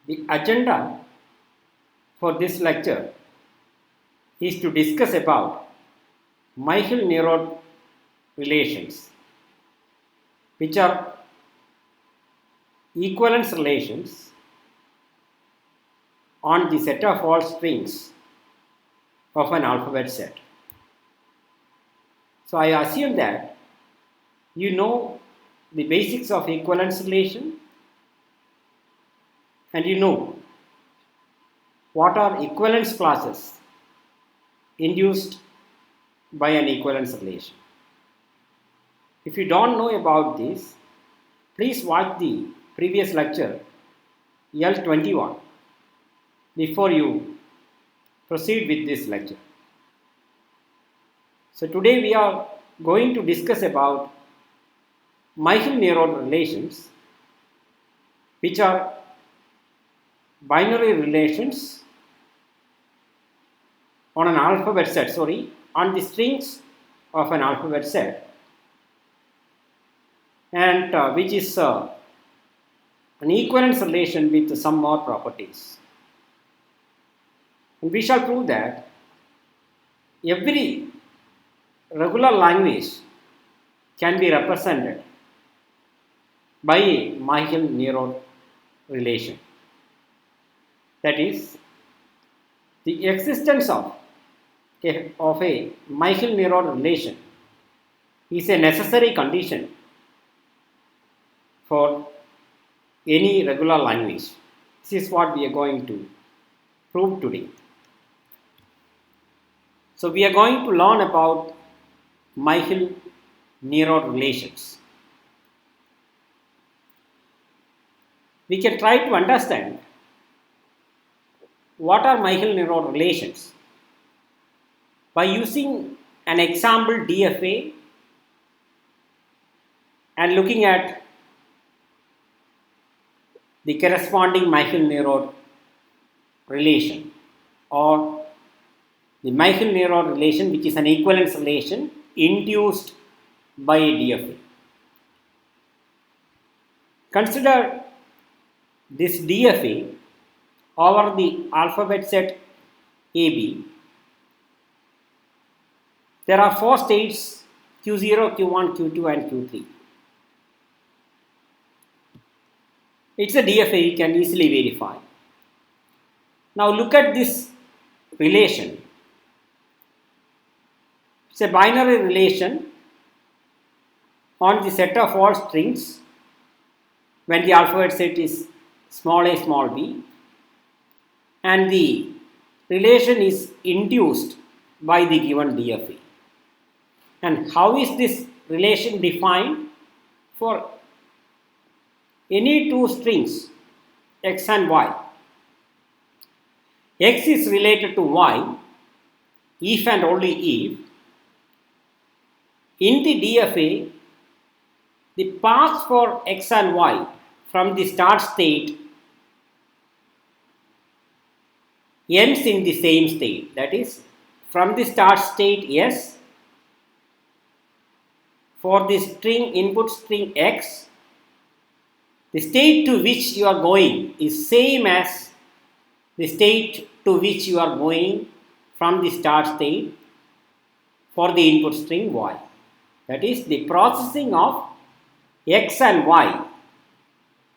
The agenda for this lecture is to discuss about Myhill Nerode relations, which are equivalence relations on the set of all strings of an alphabet set. So I assume that you know the basics of equivalence relation and you know what are equivalence clauses induced by an equivalence relation. If you don't know about this, please watch the previous lecture L21 before you proceed with this lecture. So today we are going to discuss about Myhill Nerode relations, which are binary relations on an alphabet set, on the strings of an alphabet set, and which is an equivalence relation with some more properties. And we shall prove that every regular language can be represented by a Myhill Nerode relation. That is, the existence of a Myhill Nerode relation is a necessary condition for any regular language. This is what we are going to prove today. So we are going to learn about Myhill Nerode relations. We can try to understand what are Myhill Nerode relations by using an example DFA and looking at the corresponding Myhill Nerode relation, or the Myhill Nerode relation, which is an equivalence relation induced by a DFA. Consider this DFA over the alphabet set AB. There are 4 states: Q0, Q1, Q2 and Q3. It's a DFA, you can easily verify. Now look at this relation. It's a binary relation on the set of all strings when the alphabet set is small a, small b, and the relation is induced by the given DFA. And how is this relation defined? For any 2 strings x and y, x is related to y if and only if in the DFA the path for x and y from the start state ends in the same state. That is, from the start state S, for the string input string x, the state to which you are going is same as the state to which you are going from the start state for the input string y. That is, the processing of x and y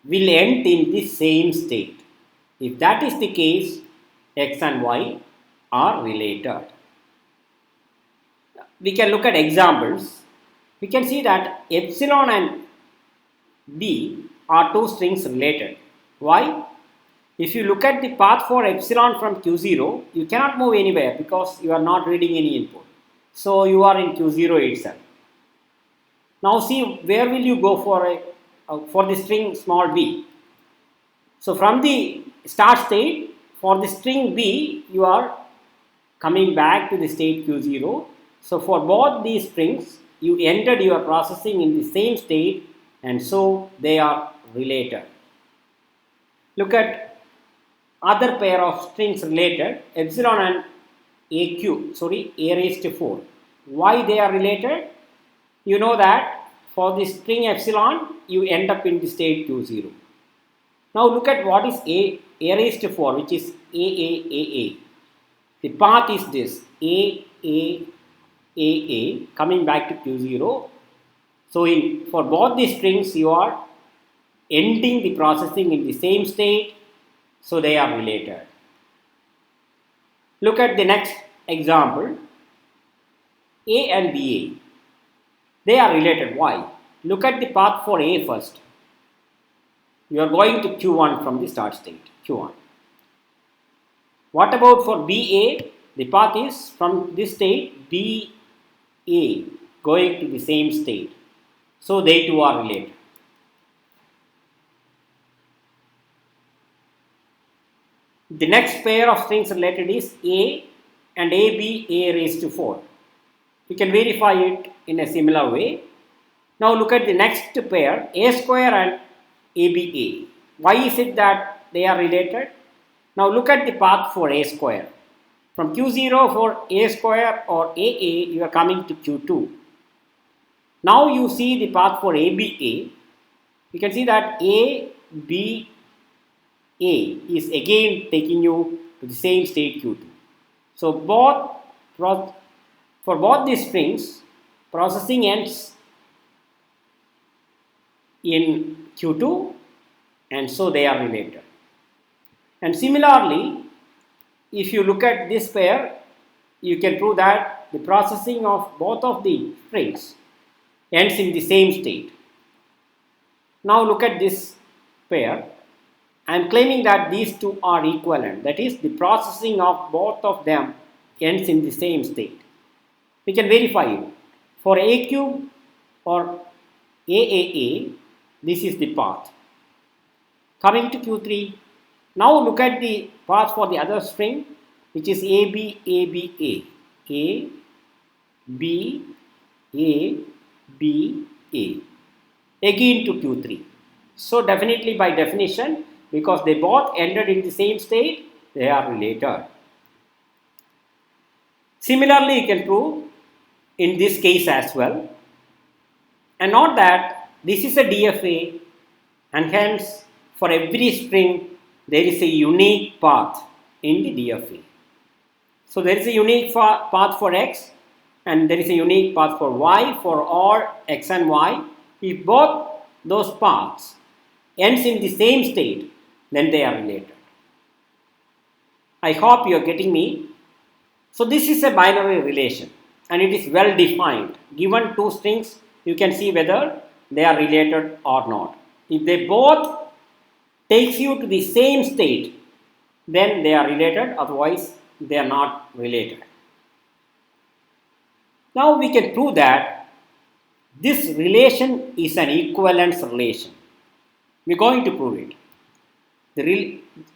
will end in the same state. If that is the case, x and y are related. We can look at examples. We can see that epsilon and b are 2 strings related. Why? If you look at the path for epsilon from Q0, you cannot move anywhere because you are not reading any input. So you are in Q0 itself. Now see, where will you go for the string small b? So from the start state, for the string b, you are coming back to the state Q0. So for both these strings, you entered your processing in the same state, and so they are related. Look at other pair of strings related, epsilon and a raised to 4. Why they are related? You know that for the string epsilon, you end up in the state Q0. Now look at what is a raised to 4, which is a. The path is this a coming back to q0. So for both the strings you are ending the processing in the same state, so they are related. Look at the next example, a and ba. They are related. Why? Look at the path for a first. You are going to q1 from the start state, q1. What about for ba? The path is from this state ba going to the same state. So they two are related. The next pair of strings related is a and ab, a raised to 4. You can verify it in a similar way. Now look at the next pair, a square and aba. Why is it that they are related? Now look at the path for a square. From q0 for a square or aa, you are coming to q2. Now you see the path for aba. You can see that aba is again taking you to the same state q2. So for both these strings, processing ends in q2, and so they are related. And similarly, if you look at this pair, you can prove that the processing of both of the strings ends in the same state. Now look at this pair. I am claiming that these two are equivalent. That is, the processing of both of them ends in the same state. We can verify it. For a cube or aaa, this is the path. Coming to q3, now look at the path for the other string, which is ab, aba, a, b, a, b, a, again to q3. So definitely by definition, because they both ended in the same state, they are related. Similarly, you can prove in this case as well. And note that this is a DFA, and hence for every string there is a unique path in the DFA. So there is a unique path for x and there is a unique path for y for all x and y. If both those paths ends in the same state, then they are related. I hope you are getting me. So this is a binary relation and it is well defined. Given two strings, you can see whether they are related or not. If they both takes you to the same state, then they are related, otherwise they are not related. Now we can prove that this relation is an equivalence relation. We are going to prove it.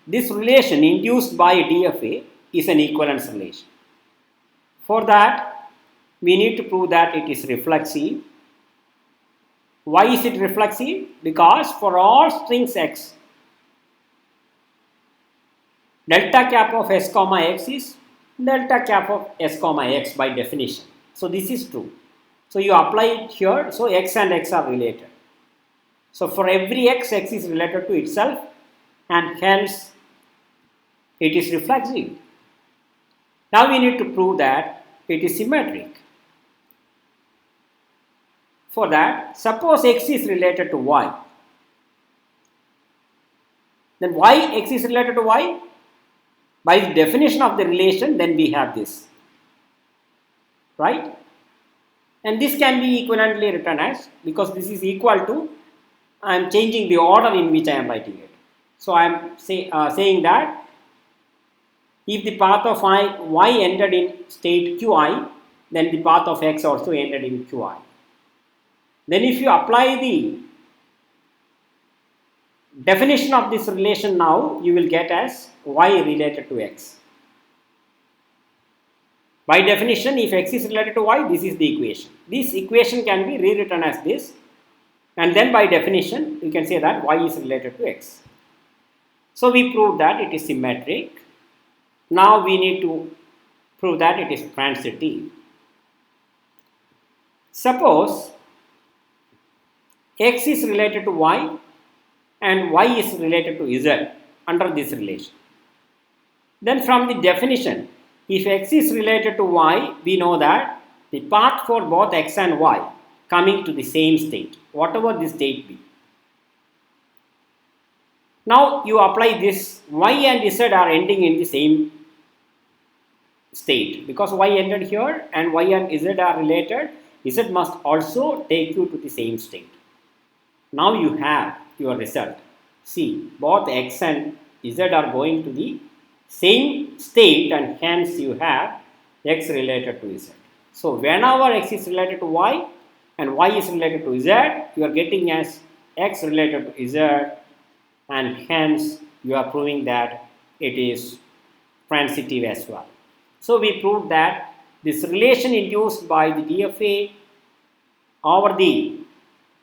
This relation induced by DFA is an equivalence relation. For that, we need to prove that it is reflexive. Why is it reflexive? Because for all strings x, delta cap of s comma x is delta cap of s comma x by definition. So this is true. So you apply it here, so x and x are related. So for every x, x is related to itself and hence it is reflexive. Now we need to prove that it is symmetric. For that, suppose x is related to y. Then why x is related to y? By the definition of the relation, then we have this. Right? And this can be equivalently written as, because this is equal to, I am changing the order in which I am writing it. So I am saying that if the path of y ended in state qi, then the path of x also ended in qi. Then if you apply the definition of this relation now, you will get as y related to x. By definition, if x is related to y, this is the equation. This equation can be rewritten as this, and then by definition, you can say that y is related to x. So we proved that it is symmetric. Now we need to prove that it is transitive. Suppose x is related to y and y is related to z under this relation. Then from the definition, if x is related to y, we know that the path for both x and y coming to the same state, whatever the state be. Now you apply this, y and z are ending in the same state because y ended here and y and z are related, z must also take you to the same state. Now you have your result. See, both x and z are going to the same state and hence you have x related to z. So whenever x is related to y and y is related to z, you are getting as x related to z, and hence you are proving that it is transitive as well. So we proved that this relation induced by the DFA over the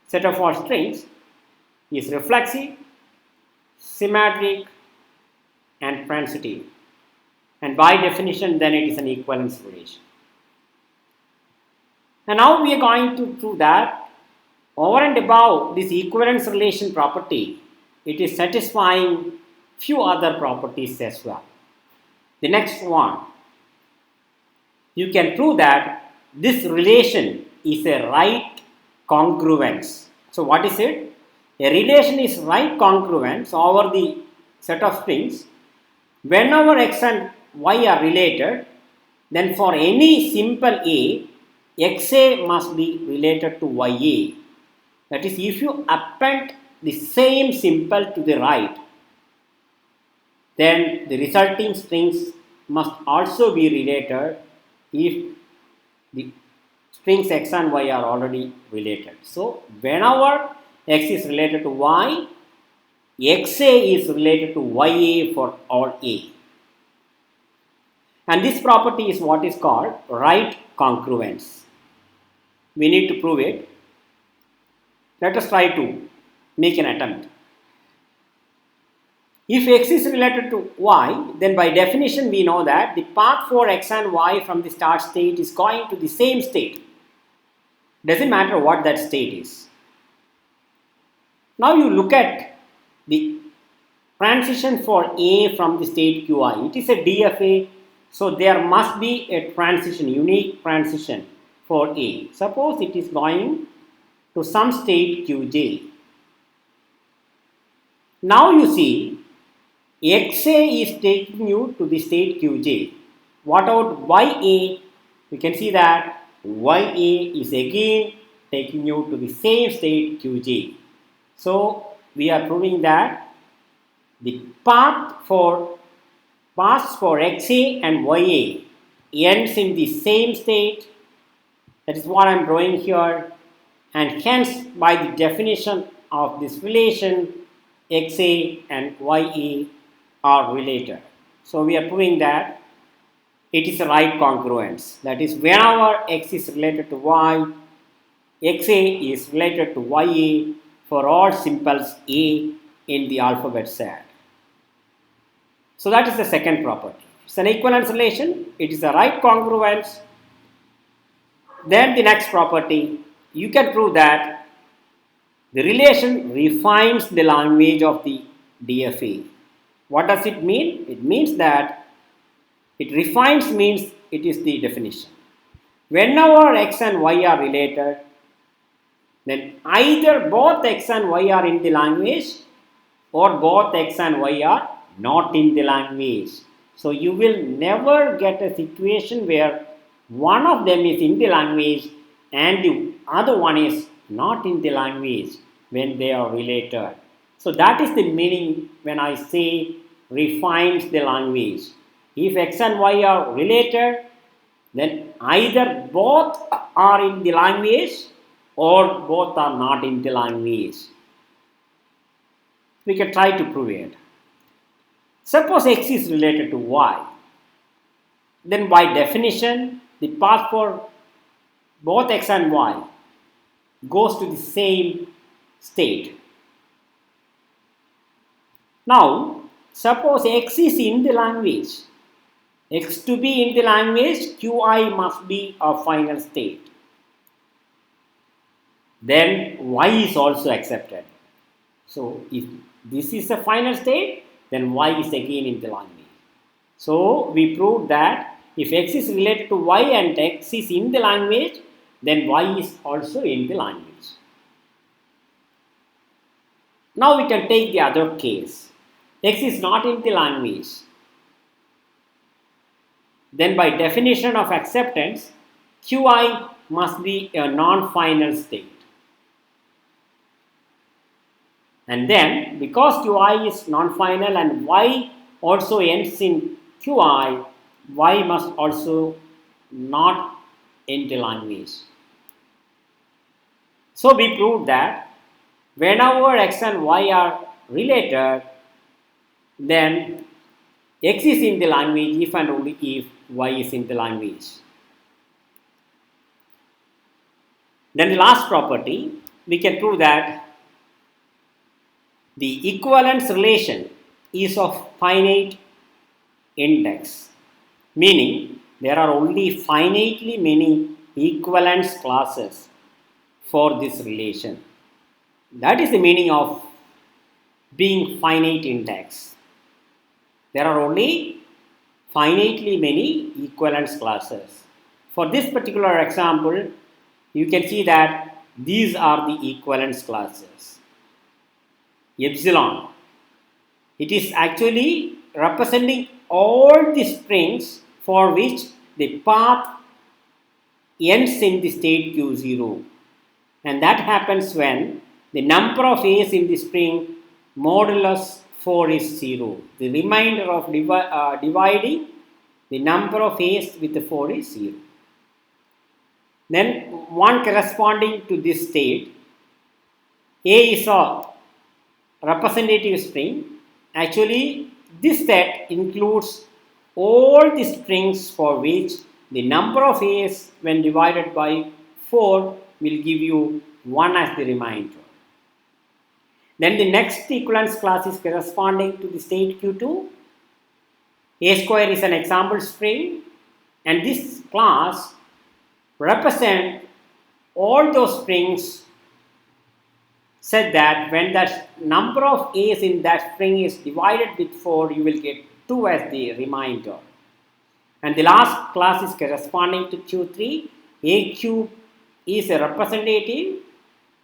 set of all strings is reflexive, symmetric, and transitive, and by definition then it is an equivalence relation. And now we are going to prove that over and above this equivalence relation property, it is satisfying few other properties as well. The next one, you can prove that this relation is a right congruence. So what is it? A relation is right congruence over the set of strings whenever x and y are related, then for any simple a, xa must be related to ya. That is, if you append the same symbol to the right, then the resulting strings must also be related if the strings x and y are already related. So whenever x is related to y, xa is related to ya for all a. And this property is what is called right congruence. We need to prove it. Let us try to make an attempt. If x is related to y, then by definition we know that the path for x and y from the start state is going to the same state. Doesn't matter what that state is. Now you look at the transition for a from the state qi. It is a DFA, so there must be a transition, unique transition for a. Suppose it is going to some state qj. Now you see, xa is taking you to the state qj. What about ya? You can see that ya is again taking you to the same state qj. So we are proving that the paths for xa and ya ends in the same state. That is what I am drawing here, and hence by the definition of this relation, xa and ya are related. So we are proving that it is a right congruence. That is, whenever x is related to y, xa is related to ya for all symbols a in the alphabet set. So that is the second property. It's an equivalence relation. It is a right congruence. Then the next property, you can prove that the relation refines the language of the DFA. What does it mean? It means that it refines means it is the definition. Whenever x and y are related, then either both x and y are in the language or both x and y are not in the language. So you will never get a situation where one of them is in the language and the other one is not in the language when they are related. So that is the meaning when I say refines the language. If x and y are related, then either both are in the language or both are not in the language. We can try to prove it. Suppose x is related to y, then by definition the path for both x and y goes to the same state. Now suppose x is in the language. X to be in the language, qi must be a final state. Then y is also accepted. So if this is the final state, then y is again in the language. So we proved that if x is related to y and x is in the language, then y is also in the language. Now we can take the other case. X is not in the language. Then by definition of acceptance, qi must be a non-final state. And then because qi is non-final and y also ends in qi, y must also not end the language. So we proved that whenever x and y are related, then x is in the language if and only if y is in the language. Then the last property, we can prove that the equivalence relation is of finite index, meaning there are only finitely many equivalence classes for this relation. That is the meaning of being finite index. There are only finitely many equivalence classes. For this particular example, you can see that these are the equivalence classes. Epsilon, it is actually representing all the strings for which the path ends in the state q0, and that happens when the number of a's in the string modulus 4 is 0. The remainder of dividing the number of a's with the 4 is 0. Then one corresponding to this state, a is a representative string. Actually, this set includes all the strings for which the number of a's when divided by 4 will give you 1 as the remainder. Then the next equivalence class is corresponding to the state q2. A square is an example string, and this class represents all those strings such that when that number of a's in that string is divided with 4, you will get 2 as the remainder. And the last class is corresponding to q3. A cube is a representative,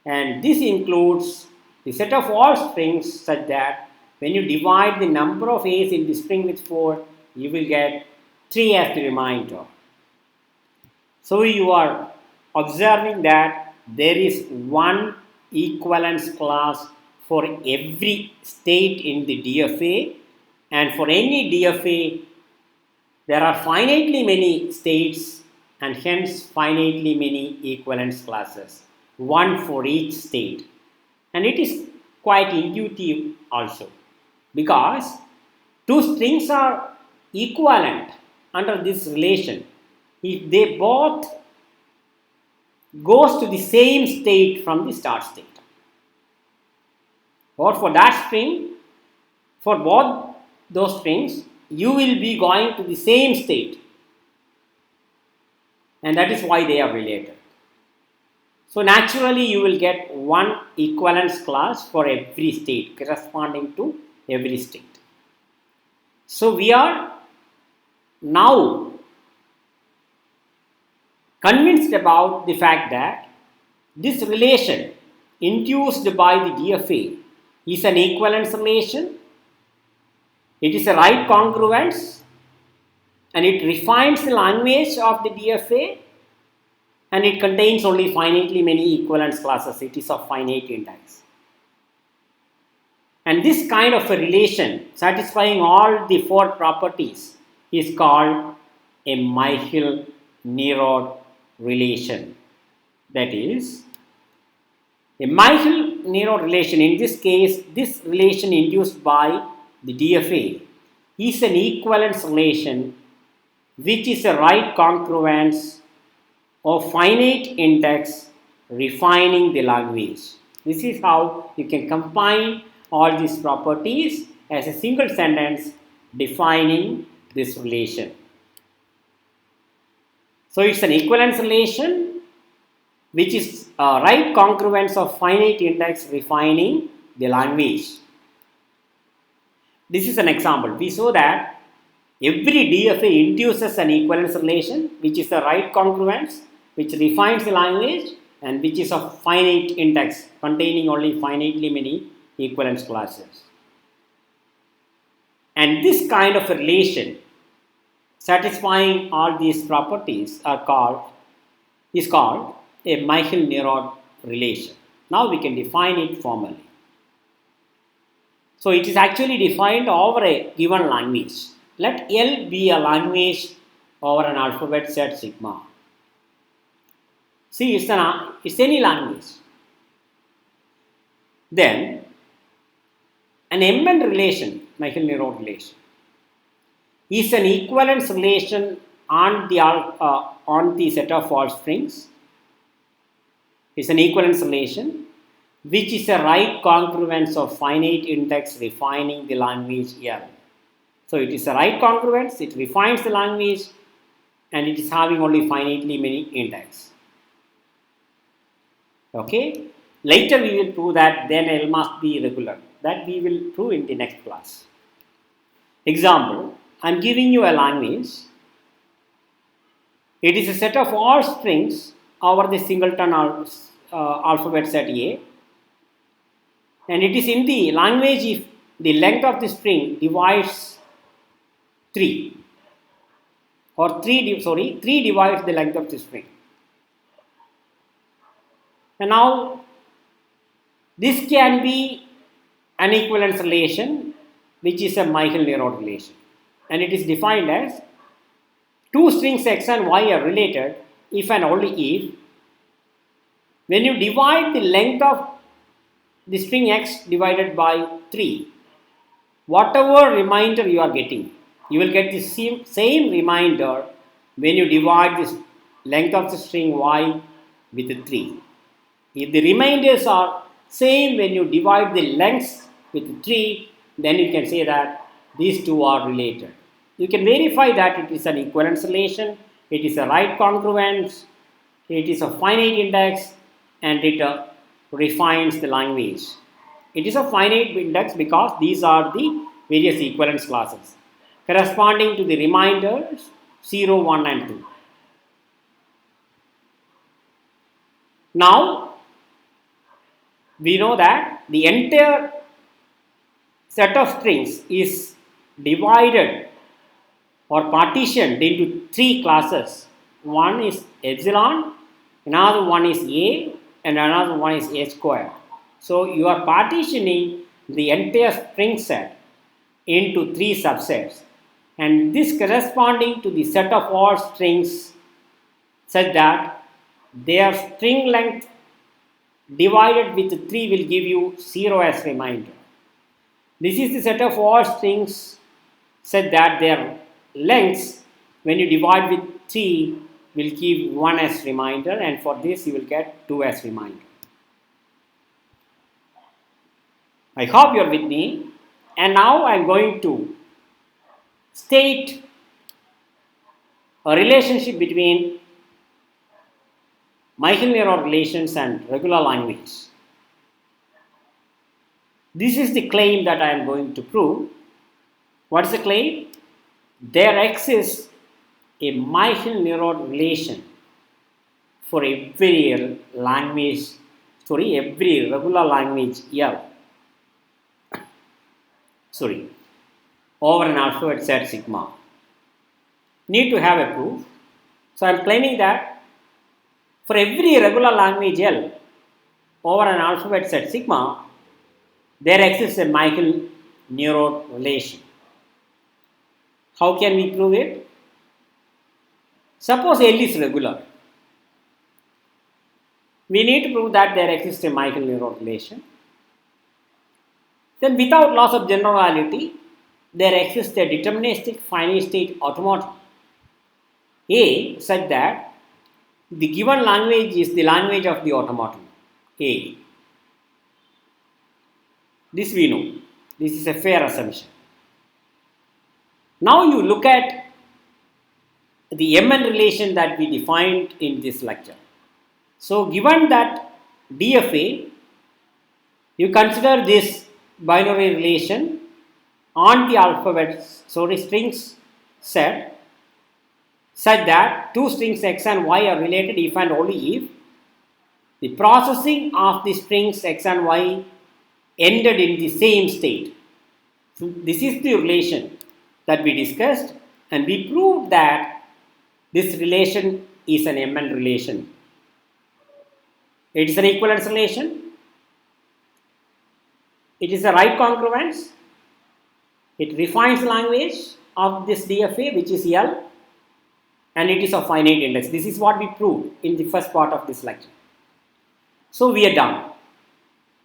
and this includes the set of all strings such that when you divide the number of a's in the string with 4, you will get 3 as the remainder. So you are observing that there is one equivalence class for every state in the DFA, and for any DFA there are finitely many states and hence finitely many equivalence classes, one for each state. And it is quite intuitive also, because two strings are equivalent under this relation if they both goes to the same state from the start state. Or for that string, for both those strings, you will be going to the same state, and that is why they are related. So naturally you will get one equivalence class for every state corresponding to every state. So we are now convinced about the fact that this relation induced by the DFA is an equivalence relation. It is a right congruence, and it refines the language of the DFA, and it contains only finitely many equivalence classes. It is of finite index. And this kind of a relation satisfying all the 4 properties is called a Myhill Nerode relation. That is, a Myhill Nerode relation, in this case, this relation induced by the DFA is an equivalence relation which is a right congruence of finite index refining the language. This is how you can combine all these properties as a single sentence defining this relation. So it's an equivalence relation which is a right congruence of finite index refining the language. This is an example. We saw that every DFA induces an equivalence relation, which is the right congruence, which refines the language, and which is of finite index containing only finitely many equivalence classes. And this kind of a relation satisfying all these properties is called a Myhill Nerode relation. Now we can define it formally. So it is actually defined over a given language. Let L be a language over an alphabet set sigma. See, it's any language. Then an MN relation, Myhill Nerode relation, is an equivalence relation on the set of all strings. It's an equivalence relation which is a right congruence of finite index refining the language L. So it is a right congruence, it refines the language, and it is having only finitely many index. Okay, later we will prove that then L must be regular. That we will prove in the next class. Example, I am giving you a language. It is a set of all strings over the singleton alphabet set A, and it is in the language if the length of the string divides 3 or 3 divides the length of the string. And now this can be an equivalence relation which is a Myhill Nerode relation, and it is defined as two strings x and y are related if and only if when you divide the length of the string x divided by 3, whatever remainder you are getting, you will get the same remainder when you divide the length of the string y with 3. If the remainders are same when you divide the lengths with 3, then you can say that these two are related. You can verify that it is an equivalence relation, it is a right congruence, it is a finite index, and it refines the language. It is a finite index because these are the various equivalence classes corresponding to the remainders 0, 1 and 2. Now we know that the entire set of strings is divided or partitioned into 3 classes. One is epsilon, another one is A, and another one is A square. So you are partitioning the entire string set into 3 subsets, and this corresponding to the set of all strings such that their string length divided with 3 will give you 0 as remainder. This is the set of all strings such that their lengths when you divide with 3 will give 1 as remainder, and for this you will get 2 as remainder. I hope you are with me, and now I am going to state a relationship between Myhill Nerode relations and regular language. This is the claim that I am going to prove. What is the claim? There exists a Myhill Nerode relation for every regular language L. Over an alphabet set sigma. Need to have a proof. So I am claiming that for every regular language L over an alphabet set sigma, there exists a Myhill Nerode relation. How can we prove it? Suppose L is regular. We need to prove that there exists a Myhill Nerode relation. Then without loss of generality, there exists a deterministic finite state automata A such that the given language is the language of the automaton A. This we know. This is a fair assumption. Now you look at the MN relation that we defined in this lecture. So given that DFA You consider this binary relation on the strings set such that two strings x and y are related if and only if the processing of the strings x and y ended in the same state. So this is the relation that we discussed, and we proved that this relation is an MN relation. It is an equivalence relation. It is a right congruence. It refines language of this DFA, which is L, and it is a finite index. This is what we proved in the first part of this lecture. So we are done,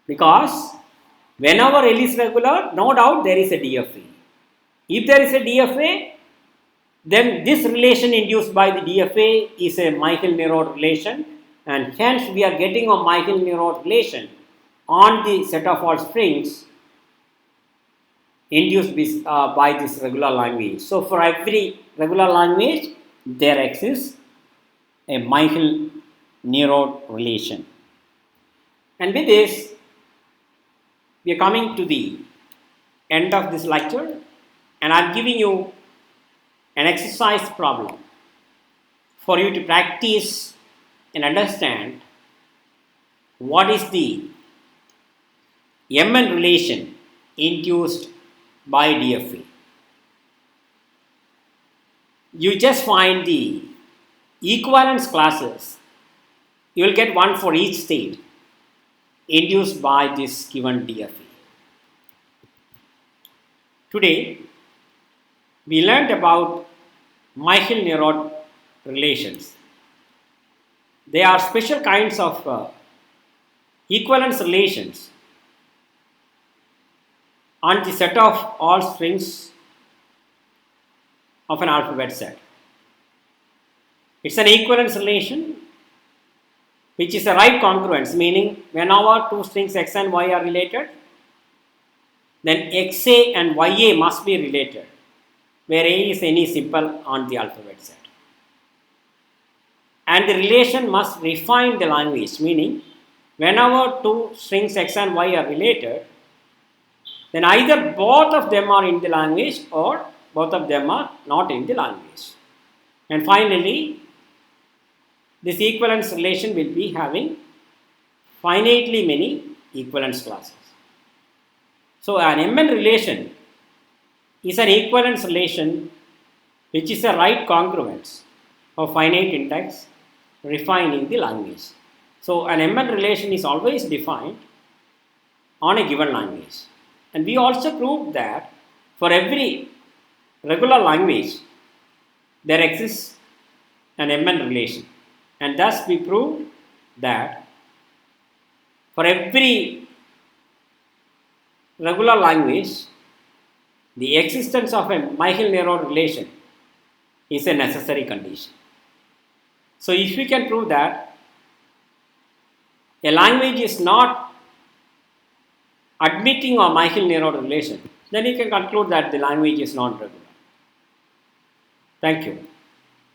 because whenever L is regular, no doubt there is a DFA. If there is a DFA, then this relation induced by the DFA is a Myhill Nerode relation, and hence we are getting a Myhill Nerode relation on the set of all strings induced by this regular language. So for every regular language there exists a Myhill Nerode relation. And with this, we are coming to the end of this lecture, and I am giving you an exercise problem for you to practice and understand what is the MN relation induced by DFA. You just find the equivalence classes. You will get one for each state induced by this given DFA. Today, we learned about Myhill Nerode relations. They are special kinds of equivalence relations on the set of all strings of an alphabet set. It's an equivalence relation which is a right congruence, meaning whenever two strings x and y are related, then xa and ya must be related, where a is any symbol on the alphabet set. And the relation must refine the language, meaning whenever two strings x and y are related, then either both of them are in the language or both of them are not in the language. And finally, this equivalence relation will be having finitely many equivalence classes. So an MN relation is an equivalence relation which is a right congruence of finite index refined in the language. So an MN relation is always defined on a given language. And we also proved that for every regular language there exists an MN relation. And thus we proved that for every regular language, the existence of a Myhill Nerode relation is a necessary condition. So if we can prove that a language is not admitting a Myhill Nerode relation, then you can conclude that the language is not regular. Thank you.